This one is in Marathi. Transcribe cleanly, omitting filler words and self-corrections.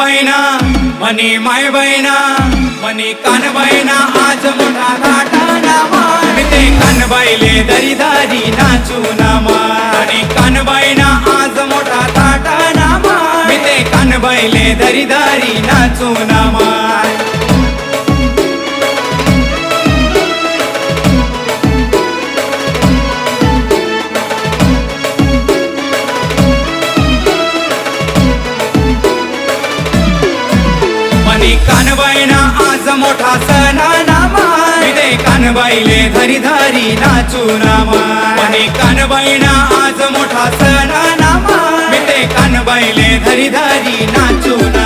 कानबाईना मनी माय बाईना मनी कानबाईना आज मोठा थाटाना मान मी ते कानबाईले दरी दारी नाचू ना मान मनी कानबाईना आज मोठा थाटाना मान मी ते कानबाईले दरी दारी नाचू ना मान कानबाईना आज मोठा सणाना मान मी ते कानबाईले धरी धरी नाचू ना मान कानबाईना आज मोठा सणाना मान मी ते कानबाईले धरी धरी नाचू ना